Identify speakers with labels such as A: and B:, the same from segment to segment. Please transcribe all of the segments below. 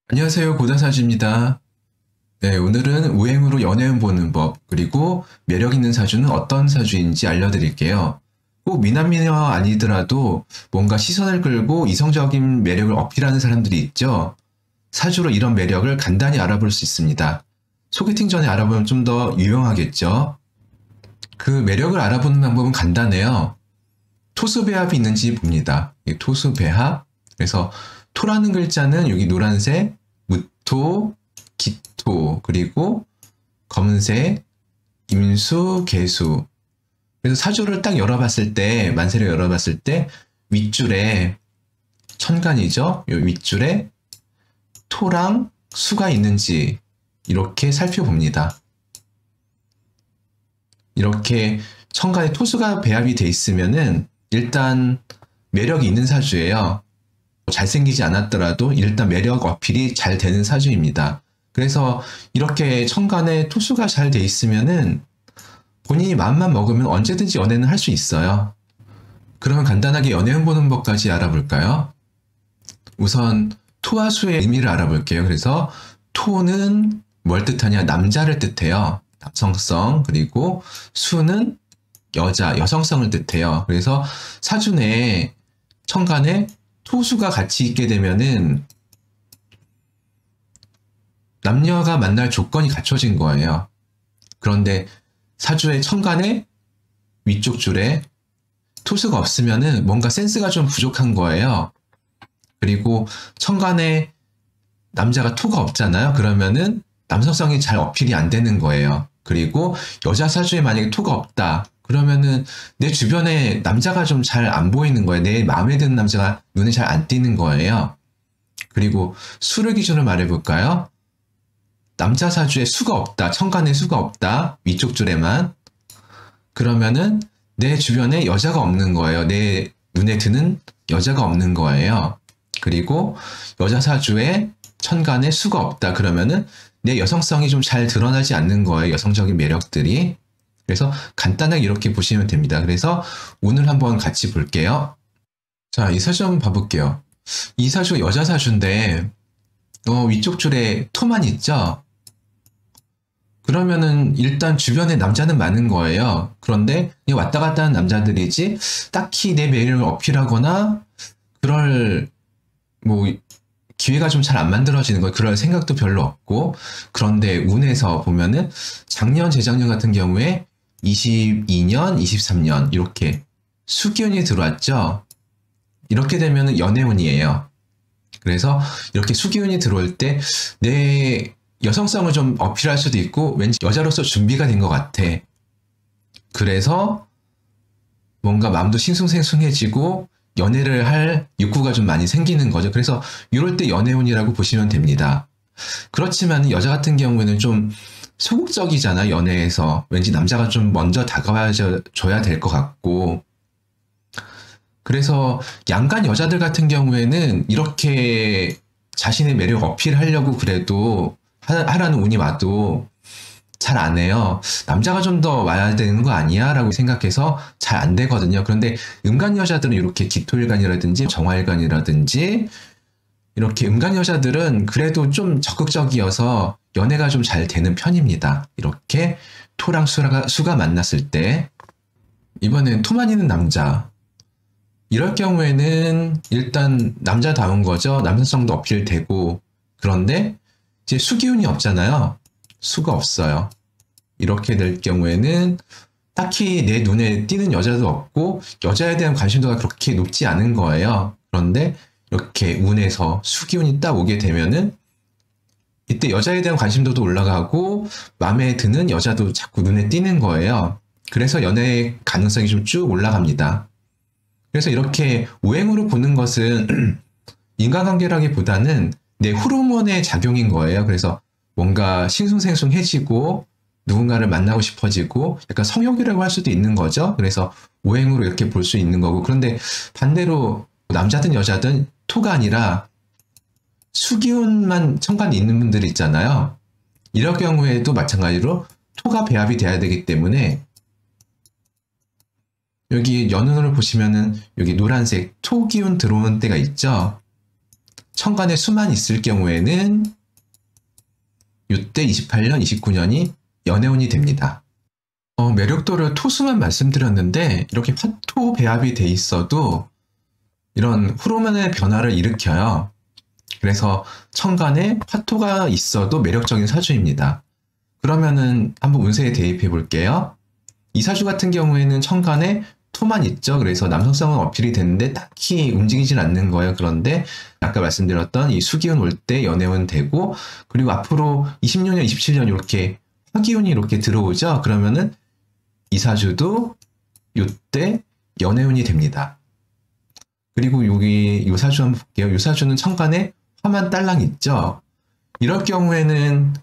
A: 안녕하세요. 고다사주입니다. 네, 오늘은 우행으로 연애운 보는 법, 그리고 매력 있는 사주는 어떤 사주인지 알려드릴게요. 꼭 미남미녀 아니더라도 뭔가 시선을 끌고 이성적인 매력을 어필하는 사람들이 있죠. 사주로 이런 매력을 간단히 알아볼 수 있습니다. 소개팅 전에 알아보면 좀 더 유용하겠죠. 그 매력을 알아보는 방법은 간단해요. 토수배합이 있는지 봅니다. 이 토수배합. 그래서 토라는 글자는 여기 노란색, 무토, 기토, 그리고 검은색, 임수, 개수. 그래서 사주를 딱 열어봤을 때, 만세를 열어봤을 때, 윗줄에 천간이죠. 요 윗줄에 토랑 수가 있는지 이렇게 살펴봅니다. 이렇게 천간에 토수가 배합이 돼 있으면은 일단 매력이 있는 사주예요. 잘생기지 않았더라도 일단 매력 어필이 잘 되는 사주입니다. 그래서 이렇게 천간에 토수가 잘 돼 있으면은 본인이 마음만 먹으면 언제든지 연애는 할 수 있어요. 그러면 간단하게 연애 보는 법까지 알아볼까요? 우선 토와 수의 의미를 알아볼게요. 그래서 토는 뭘 뜻하냐? 남자를 뜻해요. 남성성. 그리고 수는 여자, 여성성을 뜻해요. 그래서 사주 내에 천간에 토수가 같이 있게 되면은 남녀가 만날 조건이 갖춰진 거예요. 그런데 사주의 천간에 위쪽 줄에 토수가 없으면은 뭔가 센스가 좀 부족한 거예요. 그리고 천간에 남자가 토가 없잖아요. 그러면은 남성성이 잘 어필이 안 되는 거예요. 그리고 여자 사주에 만약에 토가 없다. 그러면은 내 주변에 남자가 좀 잘 안 보이는 거예요. 내 마음에 드는 남자가 눈에 잘 안 띄는 거예요. 그리고 수를 기준으로 말해볼까요? 남자 사주에 수가 없다. 천간에 수가 없다. 위쪽 줄에만. 그러면은 내 주변에 여자가 없는 거예요. 내 눈에 드는 여자가 없는 거예요. 그리고 여자 사주에 천간에 수가 없다. 그러면은 내 여성성이 좀 잘 드러나지 않는 거예요. 여성적인 매력들이. 그래서 간단하게 이렇게 보시면 됩니다. 그래서 오늘 한번 같이 볼게요. 자, 이 사주 한번 봐볼게요. 이 사주가 여자 사주인데 위쪽 줄에 토만 있죠? 그러면은 일단 주변에 남자는 많은 거예요. 그런데 그냥 왔다 갔다 하는 남자들이지 딱히 내 매력을 어필하거나 그럴 뭐 기회가 좀 잘 안 만들어지는 거예요. 그럴 생각도 별로 없고. 그런데 운에서 보면은 작년, 재작년 같은 경우에 22년, 23년 이렇게 수기운이 들어왔죠. 이렇게 되면은 연애운이에요. 그래서 이렇게 수기운이 들어올 때 내 여성성을 좀 어필할 수도 있고 왠지 여자로서 준비가 된 것 같아. 그래서 뭔가 마음도 싱숭생숭해지고 연애를 할 욕구가 좀 많이 생기는 거죠. 그래서 이럴 때 연애운이라고 보시면 됩니다. 그렇지만 여자 같은 경우에는 좀 소극적이잖아, 연애에서. 왠지 남자가 좀 먼저 다가와줘야 될 것 같고. 그래서 양간 여자들 같은 경우에는 이렇게 자신의 매력 어필하려고 그래도 하라는 운이 와도 잘 안 해요. 남자가 좀 더 와야 되는 거 아니야? 라고 생각해서 잘 안 되거든요. 그런데 음간 여자들은 이렇게 기토일간이라든지 정화일간이라든지 이렇게 음간 여자들은 그래도 좀 적극적이어서 연애가 좀 잘 되는 편입니다. 이렇게 토랑 수가 만났을 때. 이번엔 토만 있는 남자. 이럴 경우에는 일단 남자다운 거죠. 남성성도 어필되고. 그런데 이제 수기운이 없잖아요. 수가 없어요. 이렇게 될 경우에는 딱히 내 눈에 띄는 여자도 없고 여자에 대한 관심도가 그렇게 높지 않은 거예요. 그런데 이렇게 운에서 수기운이 딱 오게 되면은 이때 여자에 대한 관심도도 올라가고 마음에 드는 여자도 자꾸 눈에 띄는 거예요. 그래서 연애 가능성이 좀 쭉 올라갑니다. 그래서 이렇게 우행으로 보는 것은 인간관계라기보다는 내 호르몬의 작용인 거예요. 그래서 뭔가 싱숭생숭해지고 누군가를 만나고 싶어지고 약간 성욕이라고 할 수도 있는 거죠. 그래서 오행으로 이렇게 볼 수 있는 거고. 그런데 반대로 남자든 여자든 토가 아니라 수기운만 천간에 있는 분들이 있잖아요. 이럴 경우에도 마찬가지로 토가 배합이 돼야 되기 때문에 여기 연운을 보시면은 여기 노란색 토기운 들어오는 때가 있죠. 천간에 수만 있을 경우에는 이때 28년, 29년이 연애운이 됩니다. 매력도를 토수만 말씀드렸는데 이렇게 화토 배합이 돼 있어도 이런 호르몬의 변화를 일으켜요. 그래서 천간에 화토가 있어도 매력적인 사주입니다. 그러면은 한번 운세에 대입해 볼게요. 이 사주 같은 경우에는 천간에 토만 있죠. 그래서 남성성은 어필이 되는데 딱히 움직이진 않는 거예요. 그런데 아까 말씀드렸던 이 수기운 올 때 연애운 되고, 그리고 앞으로 26년, 27년 이렇게 화기운이 이렇게 들어오죠. 그러면은 이 사주도 이때 연애운이 됩니다. 그리고 여기 이 사주 한번 볼게요. 이 사주는 천간에 화만 딸랑 있죠. 이럴 경우에는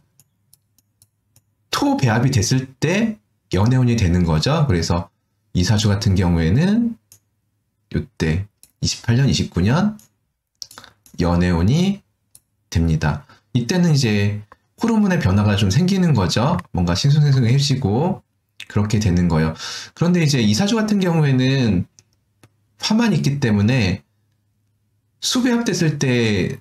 A: 토 배합이 됐을 때 연애운이 되는 거죠. 그래서 이 사주 같은 경우에는 이때 28년, 29년 연애운이 됩니다. 이때는 이제 호르몬의 변화가 좀 생기는 거죠. 뭔가 싱숭생숭해지고 그렇게 되는 거예요. 그런데 이제 이 사주 같은 경우에는 화만 있기 때문에 수배합됐을 때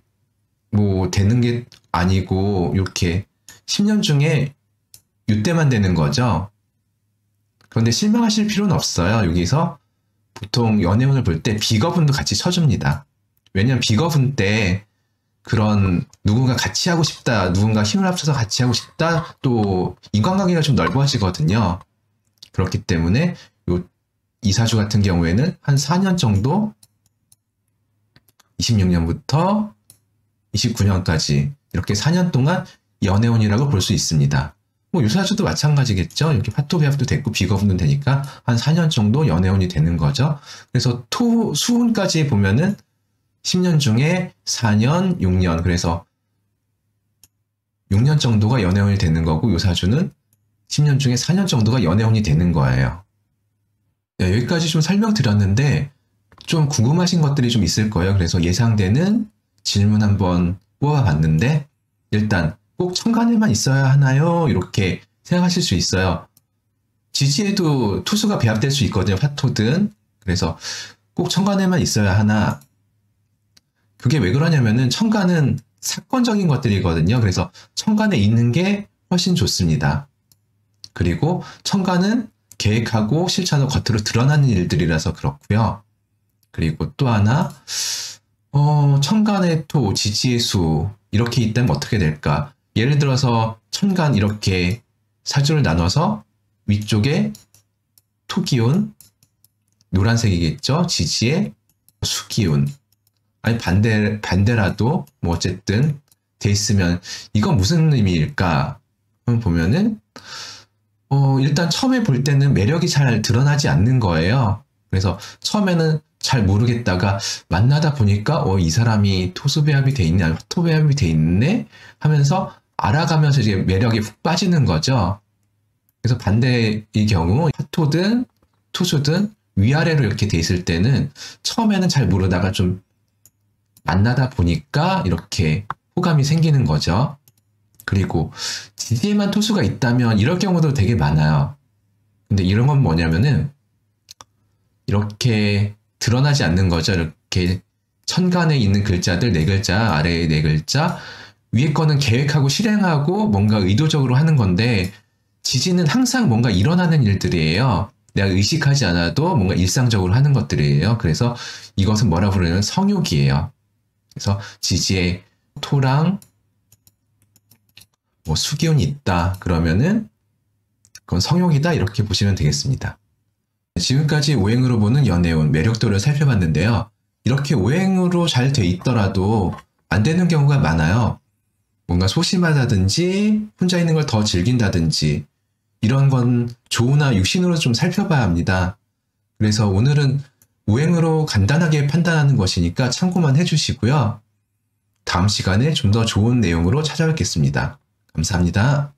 A: 뭐 되는 게 아니고 이렇게 10년 중에 이때만 되는 거죠. 그런데 실망하실 필요는 없어요. 여기서 보통 연애운을 볼 때 비거분도 같이 쳐줍니다. 왜냐면 비거분 때 그런 누군가 같이 하고 싶다, 누군가 힘을 합쳐서 같이 하고 싶다, 또 인간관계가 좀 넓어지거든요. 그렇기 때문에 이 사주 같은 경우에는 한 4년 정도 26년부터 29년까지 이렇게 4년 동안 연애운이라고 볼 수 있습니다. 뭐 유사주도 마찬가지겠죠. 이렇게 화토 배합도 됐고 비거분도 되니까 한 4년 정도 연애운이 되는 거죠. 그래서 수운까지 보면은 10년 중에 4년, 6년, 그래서 6년 정도가 연애운이 되는 거고, 유사주는 10년 중에 4년 정도가 연애운이 되는 거예요. 네, 여기까지 좀 설명드렸는데 좀 궁금하신 것들이 좀 있을 거예요. 그래서 예상되는 질문 한번 뽑아봤는데, 일단 꼭 천간에만 있어야 하나요? 이렇게 생각하실 수 있어요. 지지에도 토수가 배합될 수 있거든요. 화토든. 그래서 꼭 천간에만 있어야 하나? 그게 왜 그러냐면은 천간은 사건적인 것들이거든요. 그래서 천간에 있는 게 훨씬 좋습니다. 그리고 천간은 계획하고 실천하고 겉으로 드러나는 일들이라서 그렇고요. 그리고 또 하나, 천간의 토, 지지의 수 이렇게 있다면 어떻게 될까? 예를 들어서 천간 이렇게 사주를 나눠서 위쪽에 토기운, 노란색이겠죠? 지지에 수기운. 아니 반대라도 뭐 어쨌든 돼 있으면 이건 무슨 의미일까? 보면은 일단 처음에 볼 때는 매력이 잘 드러나지 않는 거예요. 그래서 처음에는 잘 모르겠다가 만나다 보니까 이 사람이 토수 배합이 돼 있네, 화토 배합이 돼 있네 하면서 알아가면서 이제 매력이 훅 빠지는 거죠. 그래서 반대의 경우 화토든 토수든 위아래로 이렇게 돼 있을 때는 처음에는 잘 모르다가 좀 만나다 보니까 이렇게 호감이 생기는 거죠. 그리고 지지에만 토수가 있다면 이럴 경우도 되게 많아요. 근데 이런 건 뭐냐면은 이렇게 드러나지 않는 거죠. 이렇게 천간에 있는 글자들 4글자, 아래에 4글자, 위에 거는 계획하고 실행하고 뭔가 의도적으로 하는 건데, 지지는 항상 뭔가 일어나는 일들이에요. 내가 의식하지 않아도 뭔가 일상적으로 하는 것들이에요. 그래서 이것은 뭐라 부르냐면 성욕이에요. 그래서 지지에 토랑 뭐 수기운이 있다 그러면은 그건 성욕이다 이렇게 보시면 되겠습니다. 지금까지 오행으로 보는 연애운, 매력도를 살펴봤는데요. 이렇게 오행으로 잘 돼 있더라도 안 되는 경우가 많아요. 뭔가 소심하다든지 혼자 있는 걸 더 즐긴다든지 이런 건 조우나 육신으로 좀 살펴봐야 합니다. 그래서 오늘은 오행으로 간단하게 판단하는 것이니까 참고만 해주시고요. 다음 시간에 좀 더 좋은 내용으로 찾아뵙겠습니다. 감사합니다.